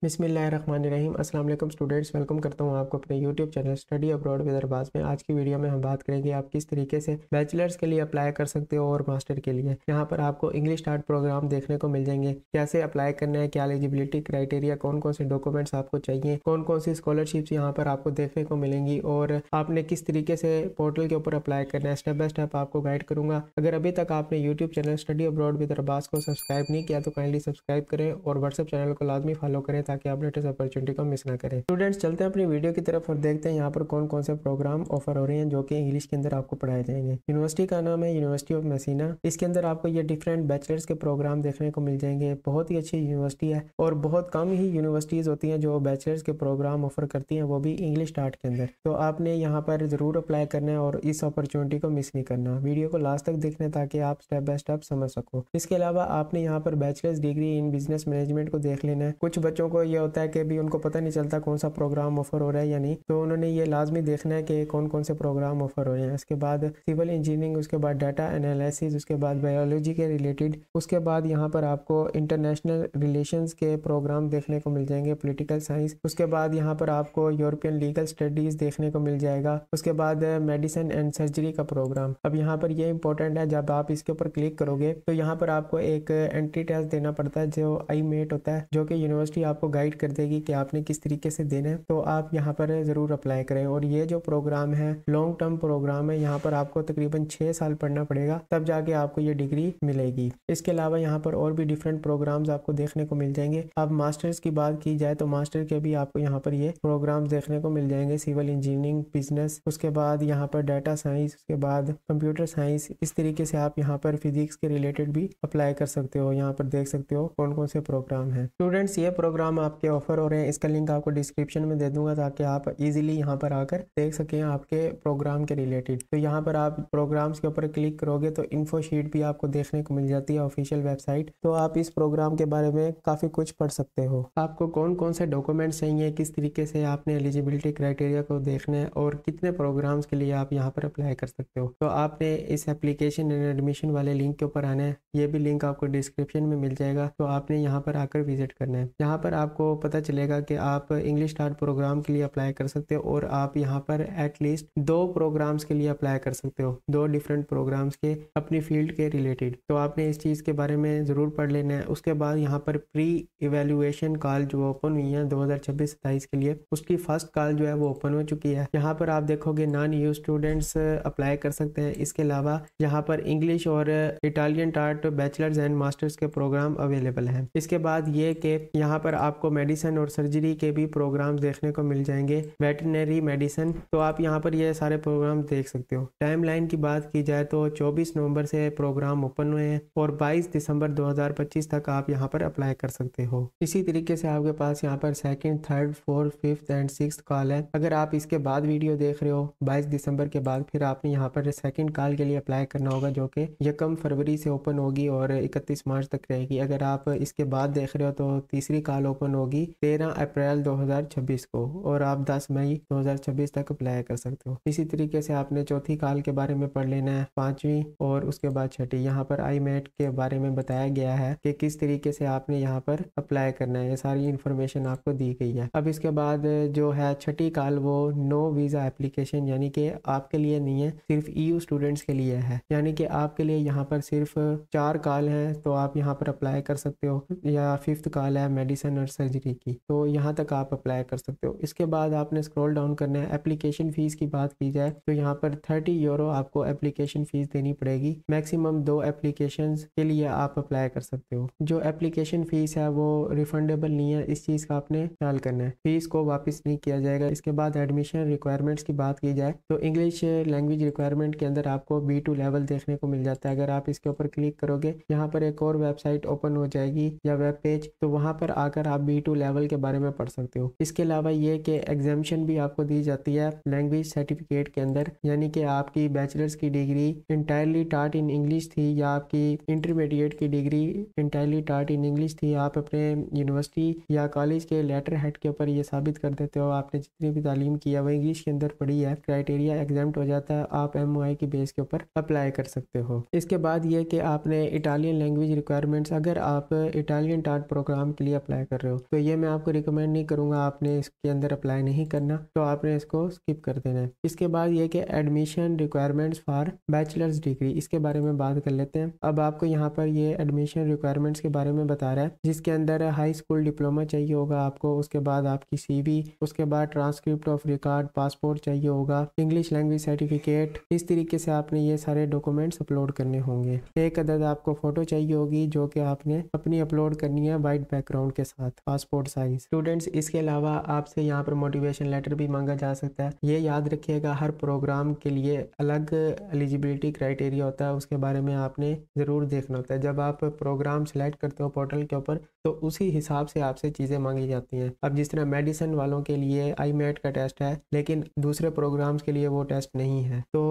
बिस्मिल्लाहिर्रहमानिर्रहीम। अस्सलाम वालेकुम स्टूडेंट्स, वेलकम करता हूँ आपको अपने YouTube channel study abroad with Arbaaz में। आज की वीडियो में हम बात करेंगे आप किस तरीके से बैचलर्स के लिए अप्लाई कर सकते हो और मास्टर के लिए। यहाँ पर आपको इंग्लिश स्टार्ट प्रोग्राम देखने को मिल जाएंगे, कैसे अप्लाई करना है, क्या एलिजिबिलिटी क्राइटेरिया, कौन कौन से डॉक्यूमेंट्स आपको चाहिए, कौन कौन सी स्कॉलरशिप्स यहाँ पर आपको देखने को मिलेंगी और आपने किस तरीके से पोर्टल के ऊपर अप्लाई करना है। स्टेप बाय स्टेप आपको गाइड करूँगा। अगर अभी तक आपने YouTube channel study abroad with Arbaaz को सब्सक्राइब नहीं किया तो काइंडली सब्सक्राइब करें और व्हाट्सएप चैनल को लाजमी फॉलो करें ताकि आप लेटेस्ट अपॉर्चुनिटी को मिस ना करें। स्टूडेंट्स, चलते हैं अपनी वीडियो की तरफ और देखते हैं यहाँ पर कौन कौन से प्रोग्राम ऑफर हो रहे हैं जो कि इंग्लिश के अंदर आपको पढ़ाए जाएंगे। यूनिवर्सिटी का नाम है यूनिवर्सिटी ऑफ मेसीना। इसके अंदर आपको ये डिफरेंट बैचलर्स के प्रोग्राम देखने को मिल जाएंगे। बहुत ही अच्छी यूनिवर्सिटी है और बहुत कम ही यूनिवर्सिटीज़ होती हैं जो बैचलर्स के प्रोग्राम ऑफर करती हैं, वो भी इंग्लिश स्टार्ट के अंदर। तो आपने यहाँ पर ज़रूर अप्लाई करना है और इस अपॉर्चुनिटी को मिस नहीं करना। वीडियो को लास्ट तक देखना ताकि आप स्टेप बाय स्टेप समझ सको। इसके अलावा आपने यहाँ पर bachelors degree in business management को देख लेना है। कुछ बच्चों को ये होता है कि भी उनको पता नहीं चलता कौन सा प्रोग्राम ऑफर हो रहा है या नहीं, तो उन्होंने ये लाजमी देखना है कि कौन कौन से प्रोग्राम ऑफर हो रहे हैं। उसके बाद सिविल इंजीनियरिंग, उसके बाद डाटा एनालिसिस, उसके बाद बायोलॉजी के रिलेटेड, उसके बाद यहाँ पर आपको इंटरनेशनल रिलेशंस के प्रोग्राम देखने को मिल जाएंगे, पॉलिटिकल साइंस। उसके बाद यहाँ पर आपको यूरोपियन लीगल स्टडीज देखने को मिल जाएगा। उसके बाद मेडिसिन एंड सर्जरी का प्रोग्राम। अब यहाँ पर ये इंपॉर्टेंट है, जब आप इसके ऊपर क्लिक करोगे तो यहाँ पर आपको एक एंट्री टेस्ट देना पड़ता है जो IMAT होता है, जो कि यूनिवर्सिटी आपको गाइड कर देगी कि आपने किस तरीके से देना है। तो आप यहाँ पर ज़रूर अप्लाई करें। और ये जो प्रोग्राम है लॉन्ग टर्म प्रोग्राम है, यहाँ पर आपको तकरीबन 6 साल पढ़ना पड़ेगा तब जाके आपको ये डिग्री मिलेगी। इसके अलावा यहाँ पर और भी डिफरेंट प्रोग्राम्स आपको देखने को मिल जाएंगे। अब मास्टर्स की बात की जाए तो मास्टर के भी आपको यहाँ पर ये प्रोग्राम्स देखने को मिल जाएंगे, सिविल इंजीनियरिंग, बिजनेस, उसके बाद यहाँ पर डाटा साइंस, उसके बाद कंप्यूटर साइंस। इस तरीके से आप यहाँ पर फिजिक्स के रिलेटेड भी अप्लाई कर सकते हो। यहाँ पर देख सकते हो कौन कौन से प्रोग्राम है। स्टूडेंट्स, ये प्रोग्राम आपके ऑफर हो रहे हैं, इसका लिंक आपको डिस्क्रिप्शन में दे दूंगा ताकि आप इजीली यहाँ पर आकर देख सकें आपके प्रोग्राम के रिलेटेड। तो यहाँ पर आप प्रोग्राम्स के ऊपर क्लिक करोगे तो इन्फो शीट भी आपको देखने को मिल जाती है, ऑफिशियल वेबसाइट। तो आप इस प्रोग्राम के बारे में काफ़ी कुछ पढ़ सकते हो। आपको कौन कौन से डॉक्यूमेंट्स चाहिए, किस तरीके से आपने एलिजिबिलिटी क्राइटेरिया को देखना है और कितने प्रोग्राम्स के लिए आप यहाँ पर अप्लाई कर सकते हो। तो आपने इस एप्लीकेशन एंड एडमिशन वाले लिंक के ऊपर आना है। ये भी लिंक आपको डिस्क्रिप्शन में मिल जाएगा, तो आपने यहाँ पर आकर विजिट करना है। यहाँ पर आपको पता चलेगा कि आप इंग्लिश स्टार्ट प्रोग्राम के लिए अप्लाई कर सकते हो और आप यहाँ पर एटलीस्ट 2 प्रोग्राम्स के लिए अप्लाई कर सकते हो, 2 डिफरेंट प्रोग्राम्स के अपनी फील्ड के रिलेटेड। तो आपने इस चीज़ के बारे में ज़रूर पढ़ लेना है। उसके बाद यहाँ पर प्री इवेल्युएशन कॉल जो ओपन हुई है 2026-27 के लिए, उसकी फर्स्ट कॉल जो है वो ओपन हो चुकी है। यहाँ पर आप देखोगे नॉन EU स्टूडेंट्स अप्लाई कर सकते हैं। इसके अलावा यहाँ पर इंग्लिश और Italian tart bachelors and masters के प्रोग्राम अवेलेबल हैं। इसके बाद ये कि यहाँ पर आपको मेडिसिन और सर्जरी के भी प्रोग्राम देखने को मिल जाएंगे, वेटरनरी मेडिसिन। तो आप यहाँ पर ये सारे प्रोग्राम देख सकते हो। टाइम लाइन की बात की जाए तो 24 नवंबर से प्रोग्राम ओपन हुए हैं और 22 दिसंबर 2025 तक आप यहाँ पर अप्लाई कर सकते हो। इसी तरीके से आपके पास यहाँ पर 2nd, 3rd, 4th, 5th and 6th call है। अगर आप इसके बाद वीडियो देख रहे हो 22 दिसंबर के बाद, फिर आपने यहाँ पर 2nd कॉल के लिए अप्लाई करना होगा जो कि 1 फरवरी से ओपन होगी और 31 मार्च तक रहेगी। अगर आप इसके बाद देख रहे हो तो तीसरी कॉल ओपन होगी 13 अप्रैल 2026 को और आप 10 मई 2026 तक अप्लाई कर सकते हो। इसी तरीके से आपने चौथी कॉल के बारे में पढ़ लेना है, 5वीं और उसके बाद 6ठी। यहाँ पर IMAT के बारे में बताया गया है कि किस तरीके से आपने यहाँ पर अप्लाई करना है, ये सारी इन्फॉर्मेशन आपको दी गई है। अब इसके बाद जो है 6ठी कॉल, वो नो वीज़ा एप्लीकेशन, यानी कि आपके लिए नहीं है, सिर्फ EU स्टूडेंट्स के लिए है। यानी कि आपके लिए यहाँ पर सिर्फ 4 कॉल हैं तो आप यहाँ पर अप्लाई कर सकते हो, या 5th कॉल है मेडिसिन और सर्जरी की, तो यहाँ तक आप अप्लाई कर सकते हो। इसके बाद आपने स्क्रॉल डाउन करना है। एप्लीकेशन फीस की बात की जाए तो यहाँ पर 30 यूरो आपको एप्लीकेशन फीस देनी पड़ेगी। मैक्सिमम 2 एप्लीकेशन के लिए आप अप्लाई कर सकते हो। जो एप्लीकेशन फीस है वो रिफंडेबल नहीं है, इस चीज़ का आपने ख्याल करना है, फीस को वापस नहीं किया जाएगा। इसके बाद एडमिशन रिक्वायरमेंट्स की बात की जाए तो इंग्लिश लैंग्वेज रिक्वायरमेंट के अंदर आपको B2 लेवल देखने को मिल जाता है। अगर आप इसके ऊपर क्लिक करोगे, यहाँ पर एक और वेबसाइट ओपन हो जाएगी या वेब पेज, तो वहाँ पर आकर आप B2 लेवल के बारे में पढ़ सकते हो। इसके अलावा ये कि एग्जामिशन भी आपको दी जाती है लैंग्वेज सर्टिफिकेट के अंदर, यानी कि आपकी बैचलर्स की डिग्री इंटायरली टाट इन इंग्लिश थी या आपकी इंटरमीडिएट की डिग्री इंटायरली टाट इन इंग्लिश थी, आप अपने यूनिवर्सिटी या कॉलेज के लेटर हेड के ऊपर ये साबित कर देते हो आपने जितनी भी तालीम की है वो इंग्लिश के अंदर पढ़ी है, क्राइटेरिया एग्जाम्प्ट हो जाता है, आप MOI की बेस के ऊपर अप्लाई कर सकते हो। इसके बाद ये कि आपने इटालियन लैंग्वेज रिक्वायरमेंट्स, अगर आप इटालियन टाट प्रोग्राम के लिए अप्लाई कर रहे हो। तो ये मैं आपको रिकमेंड नहीं करूँगा, आपने इसके अंदर अप्लाई नहीं करना, तो आपने इसको स्किप कर देना है। इसके बाद ये कि admission requirements for bachelors degree, इसके बारे में बात कर लेते हैं। अब आपको यहाँ पर ये एडमिशन रिक्वायरमेंट्स के बारे में बता रहा है, जिसके अंदर हाई स्कूल डिप्लोमा चाहिए होगा आपको, उसके बाद आपकी CV, उसके बाद ट्रांसक्रिप्ट ऑफ रिकॉर्ड, पासपोर्ट चाहिए होगा, इंग्लिश लैंग्वेज सर्टिफिकेट। इस तरीके से आपने ये सारे डॉक्यूमेंट्स अपलोड करने होंगे। एक अदद आपको फोटो चाहिए होगी जो कि आपने अपनी अपलोड करनी है वाइट बैकग्राउंड के साथ, पासपोर्ट साइज। स्टूडेंट्स, इसके अलावा आपसे यहाँ पर मोटिवेशन लेटर भी मांगा जा सकता है। ये याद रखिएगा, हर प्रोग्राम के लिए अलग एलिजिबिलिटी क्राइटेरिया होता है, उसके बारे में आपने ज़रूर देखना होता है। जब आप प्रोग्राम सेलेक्ट करते हो पोर्टल के ऊपर, तो उसी हिसाब से आपसे चीज़ें मांगी जाती हैं। अब जिस तरह मेडिसिन वालों के लिए IMAT का टेस्ट है, लेकिन दूसरे प्रोग्राम्स के लिए वो टेस्ट नहीं है, तो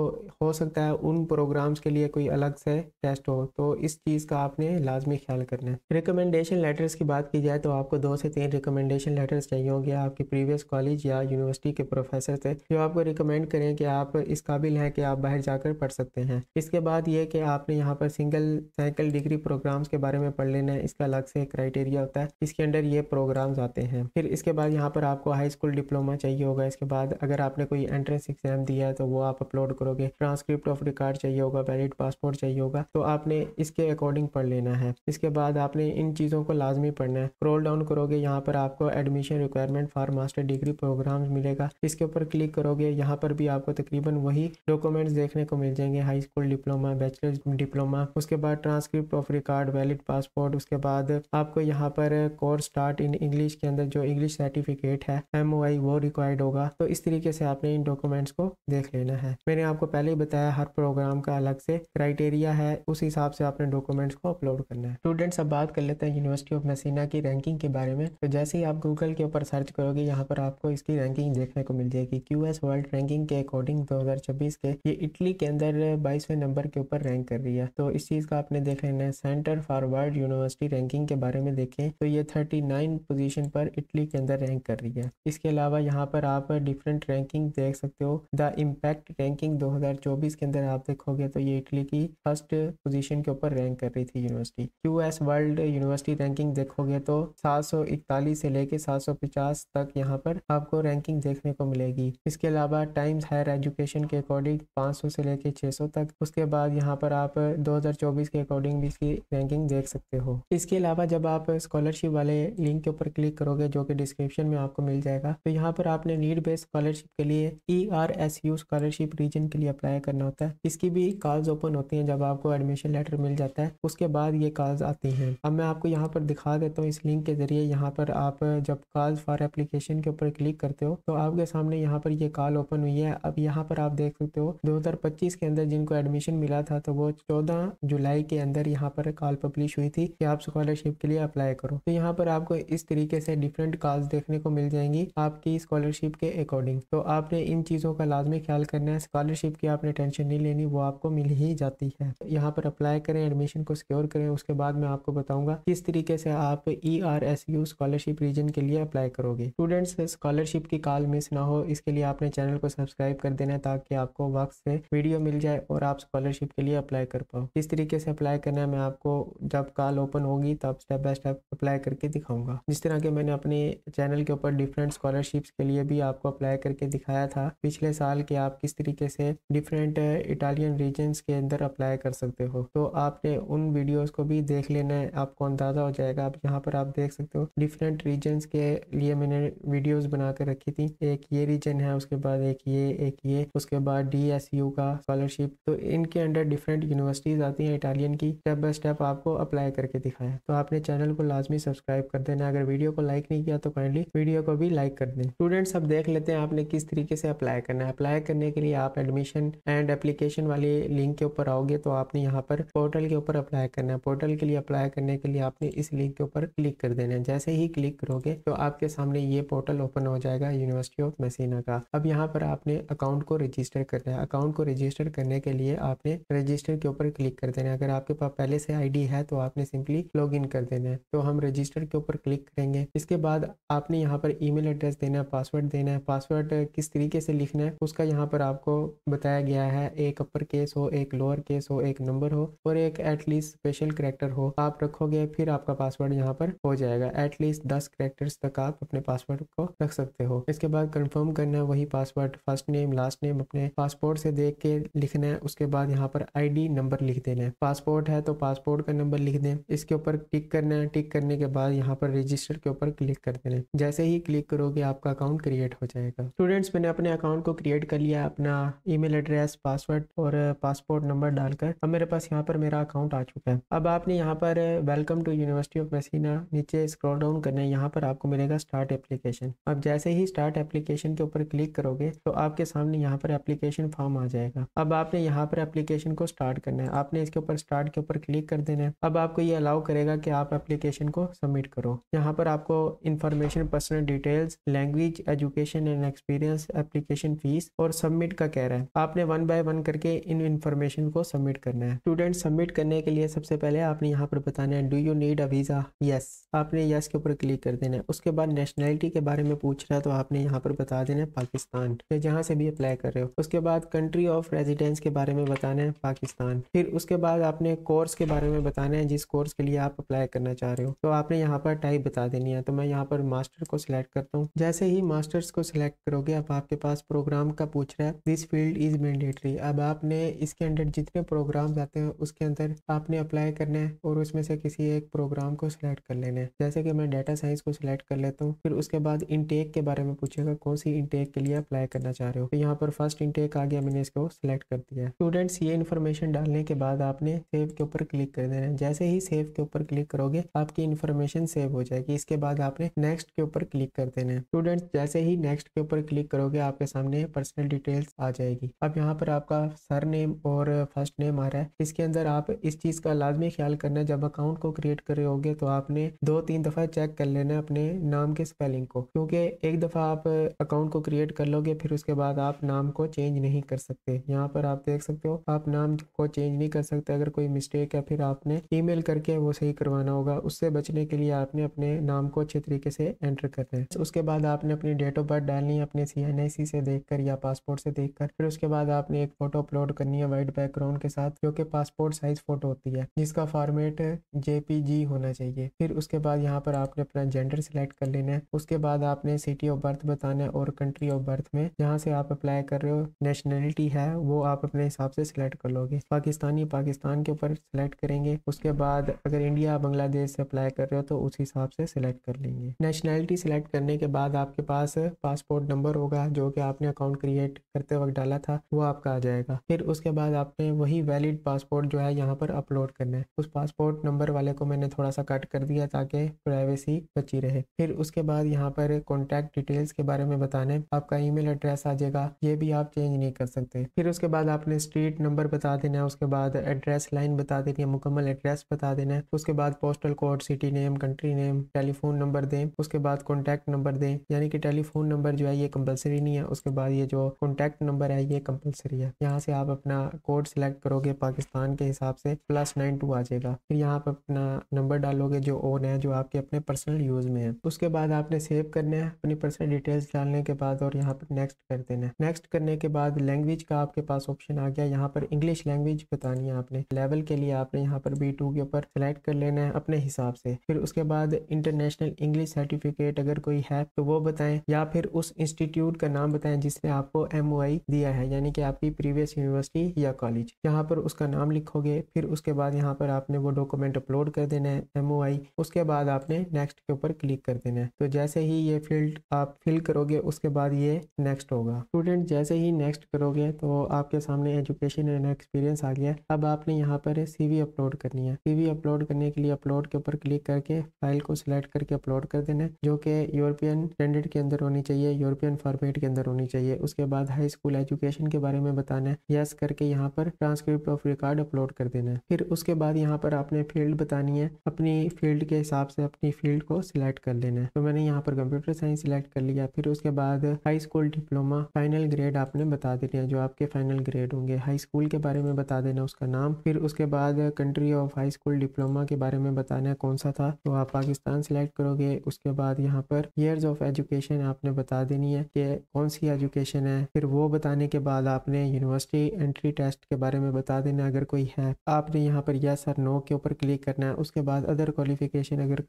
हो सकता है उन प्रोग्राम्स के लिए कोई अलग से टेस्ट हो, तो इस चीज़ का आपने लाजमी ख्याल करना है। रिकमेंडेशन लेटर्स की बात की जाए तो आपको 2 से 3 रिकमेंडेशन लेटर्स चाहिए होंगे आपके प्रीवियस कॉलेज या यूनिवर्सिटी के प्रोफेसर से, जो आपको रिकमेंड करें कि आप इस काबिल हैं कि आप बाहर जाकर पढ़ सकते हैं। इसके बाद ये कि आपने यहाँ पर सिंगल साइकिल डिग्री प्रोग्राम्स के बारे में पढ़ लेना है, इसका अलग से क्राइटेरिया होता है, इसके अंडर ये प्रोग्राम्स आते हैं। फिर इसके बाद यहाँ पर आपको हाई स्कूल डिप्लोमा चाहिए होगा। इसके बाद अगर आपने कोई एंट्रेंस एग्जाम दिया है तो वो आप अपलोड करोगे। ट्रांसक्रिप्ट ऑफ रिकॉर्ड चाहिए होगा, वैलिड पासपोर्ट चाहिए होगा, तो आपने इसके अकॉर्डिंग पढ़ लेना है। इसके बाद आपने इन चीज़ों को लाजमी पढ़ना है। स्क्रॉल डाउन करोगे, यहाँ पर आपको admission requirement for master degree programmes मिलेगा। इसके ऊपर क्लिक करोगे, यहाँ पर भी आपको तकरीबन वही डॉक्यूमेंट्स देखने को मिल जाएंगे, high school diploma, bachelors diploma, उसके बाद transcript of record, valid passport. उसके बाद आपको यहाँ पर कोर्स स्टार्ट इन इंग्लिश के अंदर जो इंग्लिश सर्टिफिकेट है MOI वो रिक्वायर्ड होगा। तो इस तरीके से आपने इन डॉक्यूमेंट्स को देख लेना है। मैंने आपको पहले ही बताया हर प्रोग्राम का अलग से क्राइटेरिया है, उस हिसाब से आपने डॉक्यूमेंट्स को अपलोड करना है। स्टूडेंट्स, अब बात कर लेते हैं यूनिवर्सिटी ऑफ मेसिना की रैंकिंग के बारे में। तो जैसे ही आप गूगल के ऊपर सर्च करोगे, यहाँ पर आपको इसकी रैंकिंग देखने को मिल जाएगी। QS वर्ल्ड रैंकिंग के अकॉर्डिंग 2024 के ये इटली के अंदर 22वें नंबर के ऊपर रैंक कर रही है। तो इस चीज़ का आपने देख लेना है। Centre for world university ranking के बारे में देखें तो ये 39 पोजीशन पर इटली के अंदर रैंक कर रही है। इसके अलावा यहाँ पर आप डिफरेंट रैंकिंग देख सकते हो। द इम्पैक्ट रैंकिंग 2024 के अंदर आप देखोगे तो ये इटली की फर्स्ट पोजीशन के ऊपर रैंक कर रही थी university. QS world university ranking देखोगे तो 741 से लेके 750 तक यहाँ पर आपको रैंकिंग देखने को मिलेगी। इसके अलावा टाइम्स हायर एजुकेशन के अकॉर्डिंग 500 से लेके 600 तक। उसके बाद यहाँ पर आप 2024 के अकॉर्डिंग भी इसकी रैंकिंग देख सकते हो। इसके अलावा जब आप स्कॉलरशिप वाले लिंक के ऊपर क्लिक करोगे, जो कि डिस्क्रिप्शन में आपको मिल जाएगा, तो यहाँ पर आपने नीड बेस्ड स्कॉलरशिप के लिए ERSU स्कॉलरशिप रीजन के लिए अप्लाई करना होता है। इसकी भी कॉल्स ओपन होती हैं जब आपको एडमिशन लेटर मिल जाता है, उसके बाद ये कॉल्स आती हैं। अब मैं आपको यहाँ पर दिखा देता हूँ इस लिंक के जरिए। यहाँ पर आप जब कॉल्स फॉर एप्लीकेशन के ऊपर क्लिक करते हो तो आपके सामने यहाँ पर ये कॉल ओपन हुई है। अब यहाँ पर आप देख सकते हो 2025 के अंदर जिनको एडमिशन मिला था, तो वो 14 जुलाई के अंदर यहाँ पर कॉल पब्लिश हुई थी कि आप स्कॉलरशिप के लिए अप्लाई करो। तो यहाँ पर आपको इस तरीके से डिफरेंट कॉल्स देखने को मिल जाएंगी आपकी स्कॉलरशिप के अकॉर्डिंग। तो आपने इन चीज़ों का लाजमी ख्याल करना है। स्कॉलरशिप की आपने टेंशन नहीं लेनी, वो आपको मिल ही जाती है। यहाँ पर अप्लाई करें, एडमिशन को सिक्योर करें। उसके बाद मैं आपको बताऊंगा किस तरीके से आप ERSU स्कॉलरशिप रीजन के लिए अप्लाई करोगे। स्टूडेंट्स, स्कॉलरशिप की कॉल मिस ना हो, इसके लिए आपने चैनल को सब्सक्राइब कर देना है ताकि आपको वक्त से वीडियो मिल जाए और आप स्कॉलरशिप के लिए अप्लाई कर पाओ। किस तरीके से अप्लाई करना है मैं आपको जब कॉल ओपन होगी तब स्टेप बाय स्टेप अप्लाई करके दिखाऊंगा। जिस तरह के मैंने अपने चैनल के ऊपर डिफरेंट स्कॉलरशिप्स के लिए भी आपको अप्लाई करके दिखाया था पिछले साल कि आप किस तरीके से डिफरेंट इटालियन रीजन्स के अंदर अप्लाई कर सकते हो, तो आपने उन वीडियोस को भी देख लेना है, आपको अंदाज़ा हो जाएगा। आप यहाँ पर आप देख सकते हो डिफरेंट रीजन्स के लिए मैंने वीडियोस बना कर रखी थी। एक ये रीजन है, उसके बाद एक ये, उसके बाद DSU का स्कॉलरशिप। तो इनके अंडर डिफरेंट यूनिवर्सिटीज़ आती हैं इटालियन की। स्टेप बाय स्टेप आपको अप्लाई करके दिखाया। तो आपने चैनल को लाजमी सब्सक्राइब कर देना। अगर वीडियो को लाइक नहीं किया तो काइंडली वीडियो को भी लाइक कर दें। स्टूडेंट्स, अब देख लेते हैं आपने किस तरीके से अप्लाई करना है। अप्लाई करने के लिए आप एडमिशन एंड एप्लीकेशन वाले लिंक के ऊपर आओगे तो आपने यहाँ पर पोर्टल के ऊपर अप्लाई करना है। पोर्टल के लिए अप्लाई करने के लिए आपने इस लिंक के ऊपर क्लिक कर देना है। जैसे ही क्लिक करोगे तो आपके सामने ये पोर्टल ओपन हो जाएगा यूनिवर्सिटी ऑफ मेसिना का। अब यहाँ पर आपने अकाउंट को रजिस्टर करना है। अकाउंट को रजिस्टर करने के लिए आपने रजिस्टर के ऊपर क्लिक कर देना है। अगर आपके पास पहले से ID है तो आपने सिंपली लॉग इन कर देना है। तो हम रजिस्टर के ऊपर क्लिक करेंगे। इसके बाद आपने यहाँ पर ईमेल एड्रेस देना है, पासवर्ड देना है। पासवर्ड किस तरीके से लिखना है उसका यहाँ पर आपको बताया गया है। एक अपर केस हो, एक लोअर केस हो, एक नंबर हो और एक एटलीस्ट स्पेशल करैक्टर हो, आप रखोगे फिर आपका पासवर्ड यहाँ पर हो जाएगा। जाएगा। एट लीस्ट 10 कैरेक्टर्स तक आप अपने पासवर्ड को रख सकते हो। इसके बाद कंफर्म करना है वही password, first name last name अपने पासपोर्ट से देख के लिखना है। उसके बाद यहाँ पर आईडी नंबर लिख देना है। पासपोर्ट है तो पासपोर्ट का नंबर लिख दें। इसके ऊपर टिक करना है। टिक करने के बाद यहाँ पर रजिस्टर के ऊपर क्लिक कर देना है। जैसे ही क्लिक करोगे आपका अकाउंट क्रिएट हो जाएगा। स्टूडेंट्स, मैंने अपने अकाउंट को क्रिएट कर लिया, अपना ईमेल एड्रेस, पासवर्ड और पासपोर्ट नंबर डालकर अब मेरे पास यहाँ पर मेरा अकाउंट आ चुका है। अब आपने यहाँ पर welcome to University of Messina नीचे स्क्रॉल डाउन करना है। यहाँ पर आपको मिलेगा स्टार्ट एप्लीकेशन। अब जैसे ही स्टार्ट एप्लीकेशन के ऊपर क्लिक करोगे तो आपके सामने यहाँ पर एप्लीकेशन फॉर्म आ जाएगा। अब आपने यहाँ पर एप्लीकेशन को स्टार्ट करना है। आपने इसके ऊपर स्टार्ट के ऊपर क्लिक कर देना है। अब आपको ये अलाउ करेगा कि आप एप्लीकेशन को सबमिट करो। यहाँ पर आपको information, personal details, language, education and experience, application fees और सबमिट का कह रहा है। आपने 1 बाय 1 करके इन इन्फॉर्मेशन को सबमिट करना है। स्टूडेंट, सबमिट करने के लिए सबसे पहले आपने यहाँ पर बताना है do you need a visa, yes. आपने यस के ऊपर क्लिक कर देना है। उसके बाद नेशनैलिटी के बारे में पूछ रहा है तो आपने यहाँ पर बता देना है पाकिस्तान, या जहाँ से भी अप्लाई कर रहे हो। उसके बाद कंट्री ऑफ रेजिडेंस के बारे में बताना है पाकिस्तान। फिर उसके बाद आपने कोर्स के बारे में बताना है, जिस कोर्स के लिए आप अप्लाई करना चाह रहे हो। तो आपने यहाँ पर टाइप बता देनी है। तो मैं यहाँ पर मास्टर को सिलेक्ट करता हूँ। जैसे ही मास्टर्स को सिलेक्ट करोगे अब आपके पास प्रोग्राम का पूछ रहा है, दिस फील्ड इज मैंडेटरी। अब आपने इसके अंदर जितने प्रोग्राम आते हैं उसके अंदर आपने अप्लाई करना है और उसमें से किसी एक प्रोग्राम को सिलेक्ट कर लेना है। जैसे कि मैं डाटा साइंस को सिलेक्ट कर लेता हूँ। फिर उसके बाद इनटेक के बारे में पूछेगा, कौन सी इनटेक के लिए अप्लाई करना चाह रहे हो। तो यहाँ पर फर्स्ट इनटेक आ गया, मैंने इसको सिलेक्ट कर दिया है। स्टूडेंट्स, ये इन्फॉर्मेशन डालने के बाद आपने सेव के ऊपर क्लिक कर देना है। जैसे ही सेव के ऊपर क्लिक करोगे आपकी इन्फॉर्मेशन सेव हो जाएगी। इसके बाद आपने नेक्स्ट के ऊपर क्लिक कर देना है। स्टूडेंट्स, जैसे ही नेक्स्ट के ऊपर क्लिक करोगे आपके सामने पर्सनल डिटेल्स आ जाएगी। अब यहाँ पर आपका सर नेम और फर्स्ट नेम आ रहा है। इसके अंदर आप इस चीज़ का लाजमी ख्याल करना है, जब अकाउंट को क्रिएट कर रहे होगे तो आपने 2-3 दफ़ा चेक कर लेना है अपने नाम के स्पेलिंग को, क्योंकि एक दफ़ा आप अकाउंट को क्रिएट कर लोगे फिर उसके बाद आप नाम को चेंज नहीं कर सकते। यहाँ पर आप देख सकते हो आप नाम को चेंज नहीं कर सकते। अगर कोई मिस्टेक है फिर आपने ईमेल करके वो सही करवाना होगा। उससे बचने के लिए आपने अपने नाम को अच्छे तरीके से एंटर करना है। उसके बाद आपने अपनी डेट ऑफ बर्थ डालनी है अपने CNIC से देखकर या पासपोर्ट से देखकर। फिर उसके बाद आपने एक फ़ोटो अपलोड करनी है वाइट बैकग्राउंड के साथ, जो कि पासपोर्ट साइज फ़ोटो होती है, जिसका फॉर्मेट JPG होना चाहिए। फिर उसके बाद यहाँ पर आपने अपना जेंडर सिलेक्ट कर लेना है। उसके बाद आपने सिटी ऑफ बर्थ बताना है और कंट्री ऑफ बर्थ में जहाँ से आप अप्लाई कर रहे हो नेशनैलिटी है वो आप अपने हिसाब से सिलेक्ट कर लोगे। पाकिस्तानी पाकिस्तान के ऊपर सिलेक्ट करेंगे। उसके बाद अगर इंडिया बांग्लादेश से अप्लाई कर रहे हो तो उस हिसाब से सिलेक्ट कर लेंगे। नेशनैलिटी सिलेक्ट करने के बाद आपके पास पासपोर्ट नंबर होगा जो कि आपने अकाउंट क्रिएट करते वक्त डाला था, वो आपका आ जाएगा। फिर उसके बाद आपने वही वैलिड पासपोर्ट जो है यहाँ पर अपलोड करना है। उस पासपोर्ट नंबर वाले को मैंने थोड़ा सा कट कर दिया ताकि प्राइवेसी बची रहे। फिर उसके बाद यहाँ पर कॉन्टैक्ट डिटेल्स के बारे में बताना है। आपका ईमेल एड्रेस आ जाएगा, ये भी आप चेंज नहीं कर सकते। फिर उसके बाद आपने स्ट्रीट नंबर बता देना है। उसके बाद एड्रेस लाइन बता देनी है, मुकम्मल एड्रेस बता देना है। उसके बाद postal code, city name, country name, telephone number दें। उसके बाद कॉन्टैक्ट नंबर दें, यानी कि टेलीफोन नंबर जो है ये कंपलसरी नहीं है। उसके बाद ये जो कॉन्टैक्ट नंबर है ये कंपलसरी है। यहाँ से आप अपना कोड सिलेक्ट करोगे पाकिस्तान के हिसाब से +92 आ जाएगा। फिर यहाँ पर अपना नंबर डालोगे जो ओन है, जो आपके अपने पर्सनल यूज़ में है। उसके बाद आपने सेव करना है अपनी पर्सनल डिटेल्स डालने के बाद और यहाँ पर नेक्स्ट कर देना है। नेक्स्ट करने के बाद लैंग्वेज का आपके पास ऑप्शन आ गया। यहाँ पर इंग्लिश लैंग्वेज बतानी है आपने। लेवल के लिए आपने यहाँ पर B2 के ऊपर सेलेक्ट कर लेना है अपने हिसाब से। फिर उसके बाद इंटरनेशनल इंग्लिश सर्टिफिकेट अगर कोई है तो वो बताएं, या फिर उस इंस्टीट्यूट का नाम बताएं जिसने आपको MOI दिया है, यानी कि आपकी प्रीवियस यूनिवर्सिटी या कॉलेज। यहाँ पर उसका नाम लिखोगे। फिर उसके बाद यहाँ पर आपने वो डॉक्यूमेंट अपलोड कर देना है MOI। उसके बाद आपने नेक्स्ट के ऊपर क्लिक कर देना है। तो जैसे ही ये फील्ड आप फिल करोगे उसके बाद ये नेक्स्ट होगा। स्टूडेंट, जैसे ही नेक्स्ट करोगे तो आपके सामने एजुकेशन एंड एक्सपीरियंस आ गया। अब आपने यहाँ पर CV अपलोड करनी है। CV अपलोड करने के लिए अपलोड के ऊपर क्लिक करके फाइल को सिलेक्ट करके अपलोड कर देना है, जो कि यूरोपियन स्टैंडर्ड के अंदर होनी चाहिए, यूरोपियन फॉर्मेट के अंदर होनी चाहिए। उसके बाद हाई स्कूल एजुकेशन के बारे में बताना है, यस करके यहाँ पर ट्रांसक्रिप्ट ऑफ रिकॉर्ड अपलोड कर देना है। फिर उसके बाद यहाँ पर आपने फील्ड बतानी है, अपनी फील्ड के हिसाब से अपनी फील्ड को सिलेक्ट कर लेना है। तो मैंने यहाँ पर कंप्यूटर साइंस सिलेक्ट कर लिया। फिर उसके बाद high school diploma final grade आपने बता देना है, जो आपके फाइनल ग्रेड होंगे। हाई स्कूल के बारे में बता देना उसका नाम। फिर उसके बाद country of high school diploma के बारे में बताना है कौन सा था, तो आप पाकिस्तान सिलेक्ट करोगे। उसके बाद यहाँ पर ईयर्स ऑफ एजुकेशन आपने बता देनी है कि कौन सी एजुकेशन है। फिर वो बताने के बाद आपने यूनिवर्सिटी एंट्री टेस्ट के बारे में बता देना अगर कोई है। आपने यहाँ पर यस और नो के ऊपर क्लिक करना है। उसके बाद अदर क्वालिफिकेशन अगर